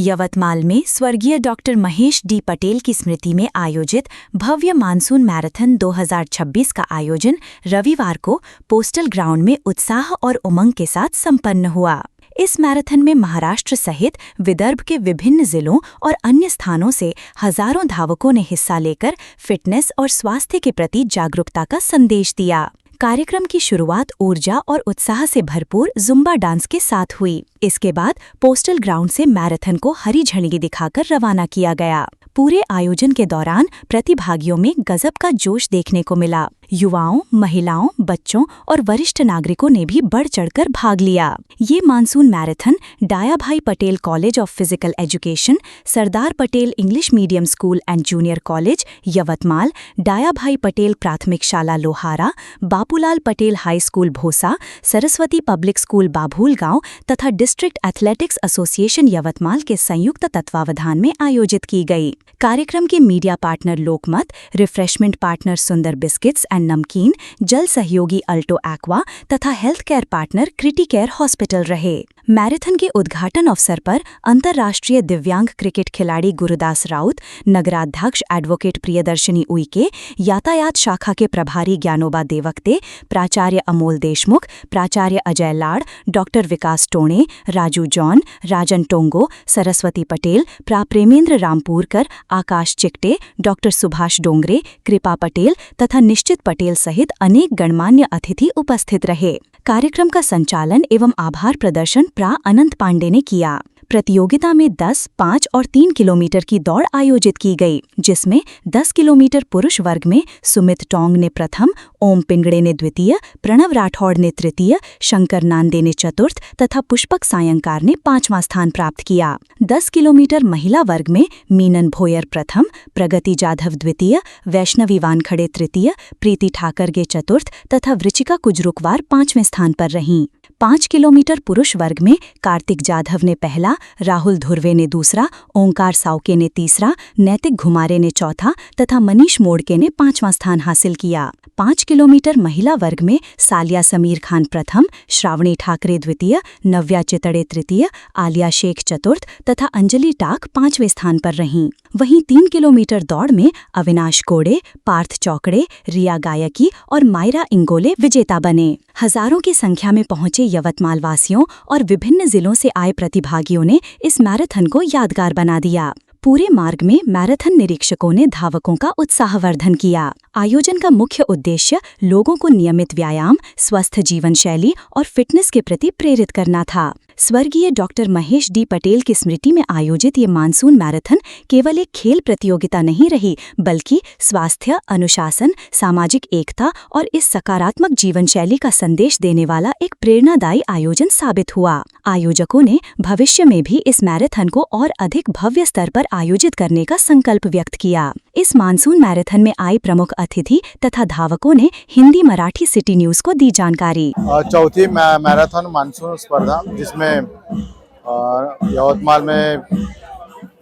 यवतमाल में स्वर्गीय doctor Mahesh D Patel की स्मृति में आयोजित भव्य मानसून मैराथन 2026 का आयोजन रविवार को पोस्टल ग्राउंड में उत्साह और उमंग के साथ संपन्न हुआ। इस मैराथन में महाराष्ट्र सहित विदर्भ के विभिन्न जिलों और अन्य स्थानों से हजारों धावकों ने हिस्सा लेकर फिटनेस और स्वास्थ्य के प्रति जागरूकता का संदेश दिया। कार्यक्रम की शुरुआत ऊर्जा और उत्साह से भरपूर जुम्बा डांस के साथ हुई। इसके बाद पोस्टल ग्राउंड से मैराथन को हरी झंडी दिखाकर रवाना किया गया। पूरे आयोजन के दौरान प्रतिभागियों में गजब का जोश देखने को मिला। युवाओं, महिलाओं, बच्चों और वरिष्ठ नागरिकों ने भी बढ़ चढ़कर भाग लिया। ये monsoon marathon Daya bhai Patel college of physical education, Sardar Patel English medium school and junior college Yavatmal, Daya bhai Patel प्राथमिक शाला Lohara, Bapulal Patel high school Bhosa, Saraswati public school Babhulgaon तथा डिस्ट्रिक्ट एथलेटिक्स एसोसिएशन यवतमाल के संयुक्त तत्वावधान में आयोजित की गई। कार्यक्रम के media partner Lokmat, refreshment partner Sundar biscuits and namkeen, जल सहयोगी अल्टो एक्वा तथा health care partner Criticare hospital रहे। मैराथन के उद्घाटन अवसर पर अंतर्राष्ट्रीय दिव्यांग क्रिकेट खिलाड़ी गुरुदास राउत, नगराध्यक्ष एडवोकेट प्रियदर्शनी उइके, यातायात शाखा के प्रभारी ज्ञानोबा देवक्ते, प्राचार्य अमोल देशमुख, प्राचार्य अजय लाड़, डॉक्टर विकास टोणे, राजू जॉन, राजन टोंगो, सरस्वती पटेल, प्रेमेंद्र रामपुरकर, आकाश चिकटे, डॉक्टर सुभाष डोंगरे, कृपा पटेल तथा निश्चित पटेल सहित अनेक गणमान्य अतिथि उपस्थित रहे। कार्यक्रम का संचालन एवं आभार प्रदर्शन अनंत पांडे ने किया। प्रतियोगिता में 10, 5 और 3 किलोमीटर की दौड़ आयोजित की गई, जिसमें 10 किलोमीटर पुरुष वर्ग में सुमित टोंग ने प्रथम, ओम पिंगड़े ने द्वितीय, प्रणव राठौड़ ने तृतीय, शंकर नांदे ने चतुर्थ तथा पुष्पक सायंकार ने 5वां स्थान प्राप्त किया। 10 किलोमीटर महिला वर्ग में मीनन भोयर प्रथम, प्रगति जाधव द्वितीय, वैष्णवी वानखड़े तृतीय, प्रीति ठाकरगे चतुर्थ तथा वृचिका कुजरुकवार 5वें स्थान पर रहीं। 5 किलोमीटर पुरुष वर्ग में कार्तिक जाधव ने पहला, राहुल धुर्वे ने दूसरा, ओंकार साउके ने तीसरा, नैतिक घुमारे ने चौथा तथा मनीष मोड़के ने 5वां स्थान हासिल किया। 5 किलोमीटर महिला वर्ग में सालिया समीर खान प्रथम, श्रावणी ठाकरे द्वितीय, नव्या चितड़े तृतीय, आलिया शेख चतुर्थ तथा अंजलि टाक 5वें स्थान पर रहीं। वहीं 3 किलोमीटर दौड़ में अविनाश कोड़े, पार्थ चौकड़े, रिया गायकी और मायरा इंगोले विजेता बने। हजारों की संख्या में पहुंचे यवतमाल वासियों और विभिन्न जिलों से आए प्रतिभागियों ने इस मैराथन को यादगार बना दिया। पूरे मार्ग में मैराथन निरीक्षकों ने धावकों का उत्साहवर्धन किया। आयोजन का मुख्य उद्देश्य लोगों को नियमित व्यायाम, स्वस्थ जीवन शैली और फिटनेस के प्रति प्रेरित करना था। स्वर्गीय डॉक्टर महेश डी पटेल की स्मृति में आयोजित ये मानसून मैराथन केवल एक खेल प्रतियोगिता नहीं रही, बल्कि स्वास्थ्य, अनुशासन, सामाजिक एकता और इस सकारात्मक जीवन शैली का संदेश देने वाला एक प्रेरणादायी आयोजन साबित हुआ। आयोजकों ने भविष्य में भी इस मैराथन को और अधिक भव्य स्तर पर आयोजित करने का संकल्प व्यक्त किया। इस मानसून मैराथन में आए प्रमुख अतिथि तथा धावकों ने हिंदी मराठी सिटी न्यूज को दी जानकारी। चौथी मैराथन मानसून स्पर्धा, जिसमें यवतमाल में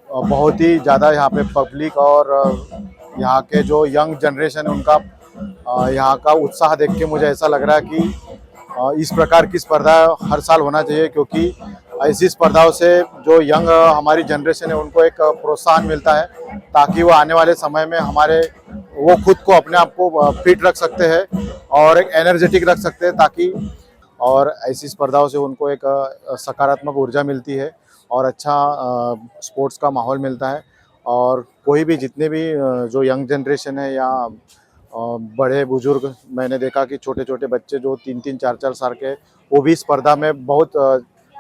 बहुत ही ज़्यादा यहाँ पे पब्लिक और यहाँ के जो यंग जनरेशन है उनका यहाँ का उत्साह देख के मुझे ऐसा लग रहा है कि इस प्रकार की स्पर्धा हर साल होना चाहिए, क्योंकि ऐसी स्पर्धाओं से जो यंग हमारी जनरेशन है उनको एक प्रोत्साहन मिलता है, ताकि वो आने वाले समय में वो खुद को अपने आप को फिट रख सकते हैं और एक एनर्जेटिक रख सकते हैं, ताकि और ऐसी स्पर्धाओं से उनको एक सकारात्मक ऊर्जा मिलती है और अच्छा स्पोर्ट्स का माहौल मिलता है। और कोई भी जितने भी जो यंग जनरेशन है या बड़े बुजुर्ग, मैंने देखा कि छोटे छोटे बच्चे जो 3-3, 4-4 साल के, वो भी स्पर्धा में बहुत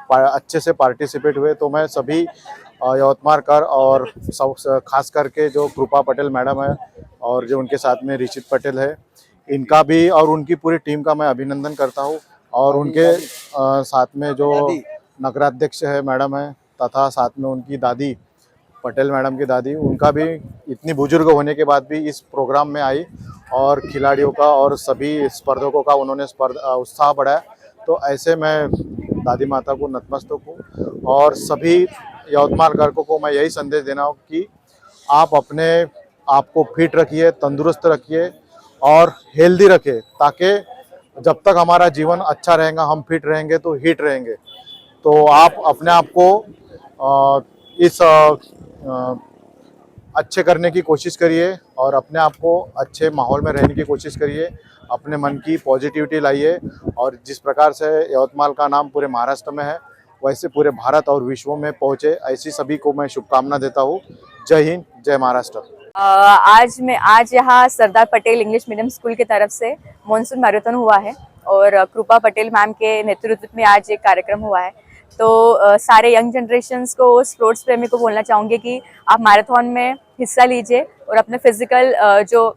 अच्छे से पार्टिसिपेट हुए। तो मैं सभी यवतमालकर और सब खास करके जो कृपा पटेल मैडम है और जो उनके साथ में ऋषित पटेल है, इनका भी और उनकी पूरी टीम का मैं अभिनंदन करता हूँ। और उनके साथ में जो नगराध्यक्ष है मैडम है तथा साथ में उनकी दादी पटेल मैडम की दादी, उनका भी इतनी बुजुर्ग होने के बाद भी इस प्रोग्राम में आई और खिलाड़ियों का और सभी स्पर्धकों का उन्होंने उत्साह बढ़ाया। तो ऐसे मैं दादी माता को नतमस्तक हूँ और सभी यवतमालकर्कों को मैं यही संदेश देना हूँ कि आप अपने आप को फिट रखिए, तंदुरुस्त रखिए और हेल्दी रखिए, ताकि जब तक हमारा जीवन अच्छा रहेगा, हम फिट रहेंगे तो हिट रहेंगे। तो आप अपने आप को इस अच्छे करने की कोशिश करिए और अपने आप को अच्छे माहौल में रहने की कोशिश करिए, अपने मन की पॉजिटिविटी लाइए और जिस प्रकार से यवतमाल का नाम पूरे महाराष्ट्र में है वैसे पूरे भारत और विश्व में पहुंचे, ऐसी सभी को मैं शुभकामना देता हूँ। जय हिंद, जय महाराष्ट्र। आज यहाँ सरदार पटेल इंग्लिश मीडियम स्कूल की तरफ से मानसून मैराथन हुआ है और कृपा पटेल मैम के नेतृत्व में आज एक कार्यक्रम हुआ है। तो सारे यंग जनरेशन्स को, स्पोर्ट्स प्रेमी को बोलना चाहूँगी कि आप मैराथन में हिस्सा लीजिए और अपने फिजिकल जो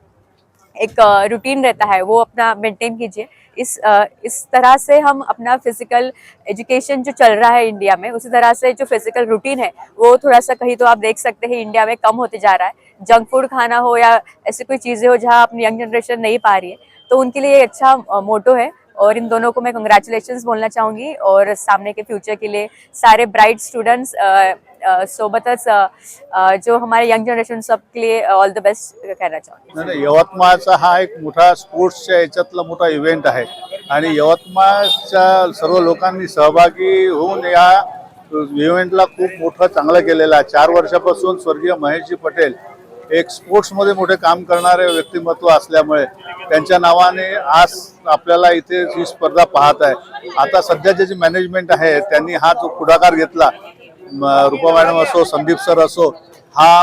एक रूटीन रहता है वो अपना मेंटेन कीजिए। इस तरह से हम अपना फिजिकल एजुकेशन जो चल रहा है इंडिया में, उसी तरह से जो फिजिकल रूटीन है वो थोड़ा सा कहीं तो आप देख सकते हैं इंडिया में कम होते जा रहा है। जंक फूड खाना हो या ऐसी कोई चीज़ें हो जहाँ अपनी यंग जनरेशन नहीं पा रही है, तो उनके लिए अच्छा मोटो है और इन दोनों को मैं कंग्रेचुलेशंस बोलना चाहूँगी और सामने के फ्यूचर के लिए सारे ब्राइट स्टूडेंट्स सोबतच जो हमारे यंग जनरेशन सबके लिए ऑल द बेस्ट कहना चाहूँगी। नाही, यवतमाळचा हा एक मोठा स्पोर्ट्सच्या याच्यातला मोठा इव्हेंट आहे आणि यवतमाळच्या सर्व लोकांनी सहभागी होऊन या इव्हेंटला खूप मोठं चांगलं केलेलं आहे। 4 वर्षापासून स्वर्गीय महेशजी पटेल एक स्पोर्ट्समध्ये मोठे काम करणारे व्यक्तिमत्व असल्यामुळे त्यांच्या नावाने आज आपल्याला इथे ही स्पर्धा पाहत आहे। आता सध्याचे जे मॅनेजमेंट आहे त्यांनी हा जो पुढाकार घेतला, रूपा मॅडम असो, संदीप सर असो, हा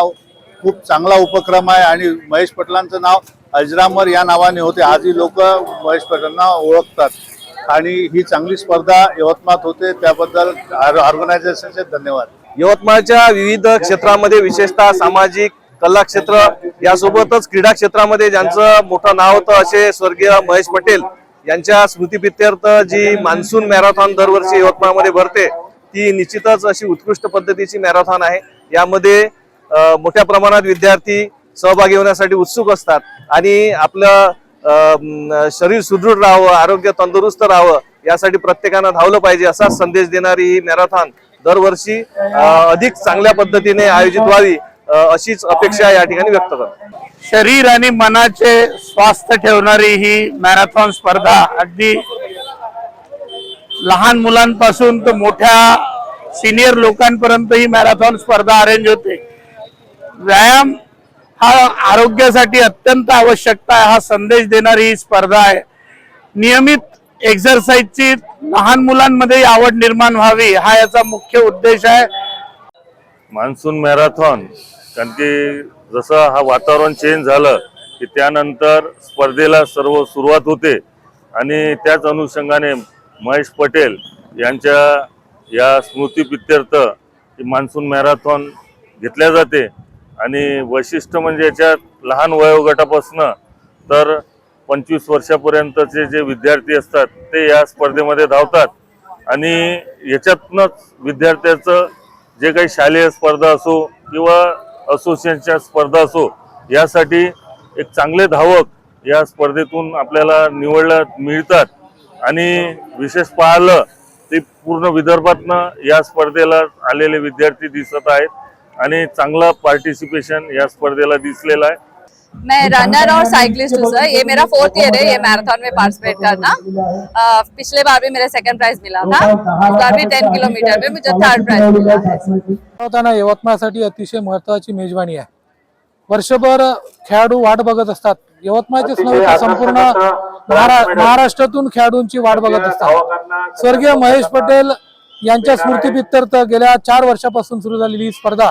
खूप चांगला उपक्रम आहे आणि महेश पटेलांचं नाव अजरामर या नावाने होते, आजही लोक महेश पटेलांना ओळखतात आणि ही चांगली स्पर्धा यवतमाळात होते, त्याबद्दल ऑर्गनायझेशनचे धन्यवाद। यवतमाळच्या विविध क्षेत्रामध्ये विशेषतः सामाजिक, कला क्षेत्र यासोबतच क्रीडा क्षेत्रामध्ये ज्यांचं मोठं नाव होतं असे स्वर्गीय महेश पटेल यांच्या स्मृतिप्रित्यर्थ जी मान्सून मॅरेथॉन दरवर्षी यवतमाळमध्ये भरते, ती निश्चितच अशी उत्कृष्ट पद्धतीची मॅरेथॉन आहे। यामध्ये मोठ्या प्रमाणात विद्यार्थी सहभागी होण्यासाठी उत्सुक असतात आणि आपलं शरीर सुदृढ राहावं, आरोग्य तंदुरुस्त राहावं यासाठी प्रत्येकानं धावलं पाहिजे असा संदेश देणारी ही मॅरेथॉन दरवर्षी अधिक चांगल्या पद्धतीने आयोजित व्हावी अशीच अपेक्षा या ठिकाणी व्यक्त करतो। शरीर आणि मनाचे स्वास्थ्य ठेवणारी ही मॅरेथॉन स्पर्धा अगदी लहान मुलांपासून तर मोठ्या सिनियर लोकांपर्यंत ही मॅरेथॉन स्पर्धा अरेंज होते। व्यायाम हा आरोग्यासाठी अत्यंत आवश्यकता आहे हा संदेश देणारी ही स्पर्धा आहे। नियमित एक्सरसाइजची लहान मुलांमध्ये आवड निर्माण व्हावी हा याचा मुख्य उद्देश आहे। मान्सून मॅरेथॉन, कारण की जसं हा वातावरण चेंज झालं की त्यानंतर स्पर्धेला सर्व सुरुवात होते आणि त्याच अनुषंगाने महेश पटेल यांच्या या स्मृतिप्रित्यर्थ मान्सून मॅरेथॉन घेतल्या जाते आणि वैशिष्ट्य म्हणजे याच्यात लहान वयोगटापासून तर 25 वर्षापर्यंतचे जे विद्यार्थी असतात ते या स्पर्धेमध्ये धावतात आणि याच्यातनंच विद्यार्थ्याचं जे काही शालेय स्पर्धा असो किंवा असोसिएशनच्या स्पर्धा असो यासाठी एक चांगले धावक या स्पर्धेतून आपल्याला निवडला मिळतात आणि विशेष पाहिलं ते पूर्ण विदर्भातनं या स्पर्धेला आलेले विद्यार्थी दिसत आहेत आणि चांगला पार्टिसिपेशन या स्पर्धेला दिसलेला आहे। मैं रनर और साइकिलिस्ट हूँ सर, ये मेरा 4th ईयर है ये मैराथन में पार्टिसिपेट करना। पिछले बार भी मेरा 2nd प्राइज मिला था, इस बार भी 10 किलोमीटर में मुझे 3rd प्राइज मिला है। यवतमाळसाठी अतिशय महत्त्वाची मेजवानी आहे। वर्षभर खेळाडू वाट बघत असतात, यवतमाळचेच नव्हे तर संपूर्ण महाराष्ट्रातून खेळाडूंची वाट बघत असतात। स्वर्गीय महेश पटेल यांच्या स्मृतिप्रित्यर्थ गेल्या 4 वर्षापासून सुरू झालेली स्पर्धा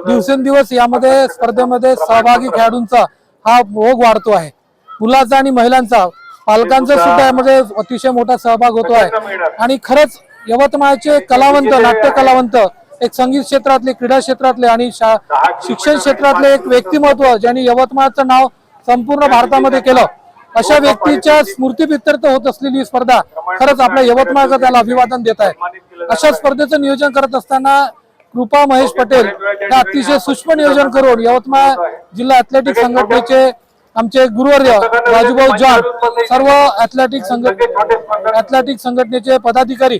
दिवसेंदिवस यामध्ये स्पर्धेमध्ये सहभागी खेळाडूंचा हा ओघ वाढतो आहे। मुलांचा आणि महिलांचा, पालकांचा सुद्धा यामध्ये अतिशय मोठा सहभाग होतो आहे आणि खरंच यवतमाळचे कलावंत, नाट्य कलावंत, एक संगीत क्षेत्रातले, क्रीडा क्षेत्रातले आणि शिक्षण क्षेत्रातले एक व्यक्तिमत्व ज्यांनी यवतमाळचं नाव संपूर्ण भारतामध्ये केलं, अशा व्यक्तीच्या स्मृतिप्रित्यर्थ होत असलेली स्पर्धा खरंच आपल्या यवतमाळचं त्याला अभिवादन देत आहे। अशा स्पर्धेचं नियोजन करत असताना कृपा महेश पटेल हे अतिशय सूक्ष्म नियोजन करून यवतमाळ जिल्हा ॲथलेटिक संघटनेचे आमचे गुरुवर्य राजूभाऊ जॉन, सर्व ॲथलेटिक संघटनेचे पदाधिकारी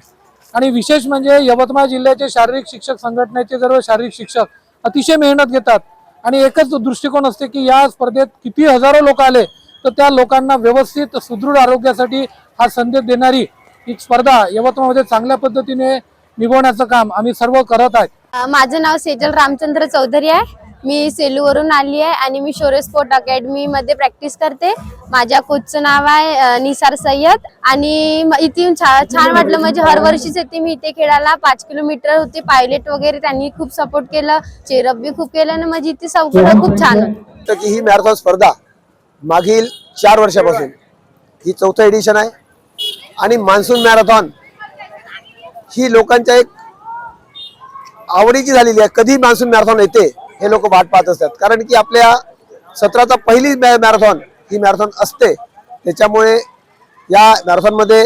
आणि विशेष म्हणजे यवतमाळ जिल्ह्याचे शारीरिक शिक्षक संघटनेचे सर्व शारीरिक शिक्षक अतिशय मेहनत घेतात आणि एकच दृष्टिकोन असते की या स्पर्धेत किती हजारो लोक आले तर त्या लोकांना व्यवस्थित सुदृढ आरोग्यासाठी हा संदेश देणारी ही स्पर्धा यवतमाळमध्ये चांगल्या पद्धतीने निभवण्याचं काम आम्ही सर्व करत आहेत. माझं नाव सेजल रामचंद्र चौधरी आहे. मी सेलूवरून आली आहे आणि मी शौर्य स्पोर्ट अकॅडमी मध्ये प्रॅक्टिस करते. माझ्या कोचचं नाव आहे निसार सय्यद आणि इथे येऊन छान वाटलं. म्हणजे हर वर्षीच येते मी इथे खेळायला. 5 किलोमीटर होते, पायलट वगैरे त्यांनी खूप सपोर्ट केलं, चेअरअप बी खूप केलं ना. म्हणजे इथे सगळं खूप छान होतं. की ही मॅरेथॉन स्पर्धा मागील 4 वर्षापासून ही 4थं एडिशन आहे आणि मान्सून मॅरेथॉन ही लोकांच्या एक आवडीची झालेली आहे. कधी मान्सून मॅरेथॉन येते हे लोक वाट पाहत असतात, कारण की आपल्या सत्राचा पहिली मॅरेथॉन ही मॅरेथॉन असते. त्याच्यामुळे या मॅरेथॉन मध्ये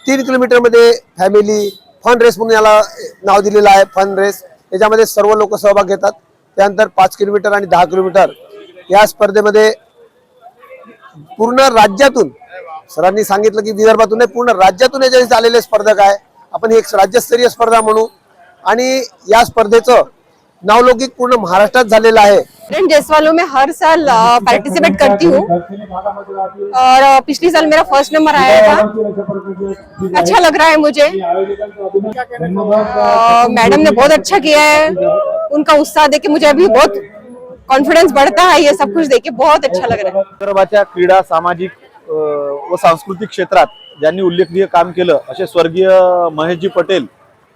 3 किलोमीटर मध्ये फॅमिली फन रेस म्हणून याला नाव दिलेलं आहे. फन रेस याच्यामध्ये सर्व लोक सहभाग घेतात. त्यानंतर 5 किलोमीटर आणि 10 किलोमीटर या स्पर्धेमध्ये पूर्ण राज्यातून, सरांनी सांगितलं की विदर्भातून नाही, पूर्ण राज्यातून याच्यात आलेले स्पर्धक आहे. आपण ही एक राज्यस्तरीय स्पर्धा म्हणू आणि या स्पर्धेचं नावलौकिक पूर्ण महाराष्ट्रात झालेलं आहे. जयसवालों में हर साल पार्टिसिपेट करती हूँ और पिछली साल मेरा फर्स्ट नंबर आया था. अच्छा लग रहा है मुझे. मैडम ने बहुत अच्छा किया है. उनका उत्साह देख के मुझे अभी बहुत कॉन्फिडेंस बढ़ता है. ये सब कुछ देख के बहुत अच्छा लग रहा है. विदर्भाच्या क्रीडा, सामाजिक व सांस्कृतिक क्षेत्रात ज्यांनी उल्लेखनीय काम केलं असे स्वर्गीय महेशजी पटेल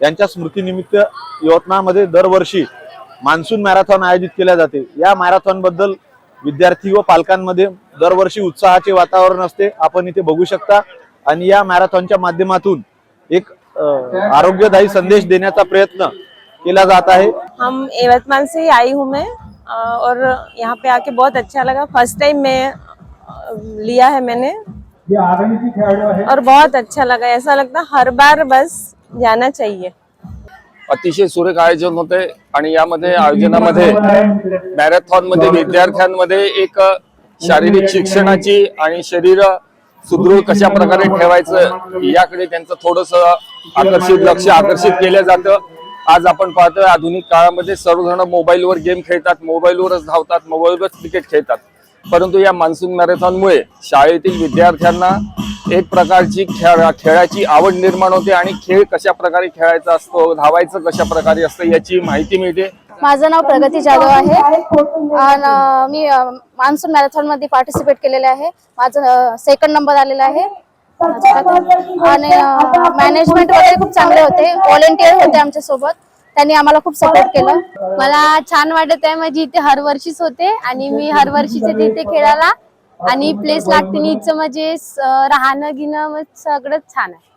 यांच्या स्मृतीनिमित्त यवतमाळमध्ये दरवर्षी मान्सून मॅरेथॉन आयोजित केल्या जाते. या मॅरेथॉन बद्दल विद्यार्थी व पालकांमध्ये दरवर्षी उत्साहाचे वातावरण असते. आपण इथे बघू शकता आणि या मॅरेथॉनच्या माध्यमातून एक आरोग्यदायी संदेश देण्याचा प्रयत्न केला जात आहे. हम यवतमाल से आई हूँ मैं और यहाँ पे आके बहुत अच्छा लगा. फर्स्ट टाइम मैं लिया है मैंने और बहुत अच्छा लगा. ऐसा लगता हर बार बस जाना चाहिए. अतिशय सुरेख आयोजन होते आणि यामध्ये आयोजनामध्ये मॅरेथॉन मध्ये विद्यार्थ्यांमध्ये एक शारीरिक शिक्षणाची आणि शरीर सुदृढ कशा प्रकारे ठेवायचं याकडे त्यांचं थोडस लक्ष आकर्षित केलं जातं. आज आपण पाहतोय आधुनिक काळामध्ये सर्वजण मोबाईलवर गेम खेळतात, मोबाईलवरच धावतात, मोबाईलवरच क्रिकेट खेळतात. परंतु या मान्सून मॅरेथॉनमुळे शाळेतील विद्यार्थ्यांना एक प्रकारची खेळाची आवड निर्माण होते आणि खेळ कशा प्रकारे खेळायचा असतो, धावायचं कशा प्रकारे असतं याची माहिती मिळते. माझं नाव प्रगती जाधव आहे आणि मी मान्सून मॅरेथॉन मध्ये पार्टिसिपेट केलेले आहे. माझं 2nd नंबर आलेला आहे आणि मॅनेजमेंट वगैरे खूप चांगले होते. व्हॉलेंटियर होते आमच्या सोबत, त्यांनी आम्हाला खूप सपोर्ट केलं. मला छान वाटत आहे. म्हणजे इथे हर वर्षीच होते आणि मी हर वर्षीच इथे खेळायला आणि प्लेस लागते. इथचं म्हणजे राहणं घेणं सगळंच छान आहे.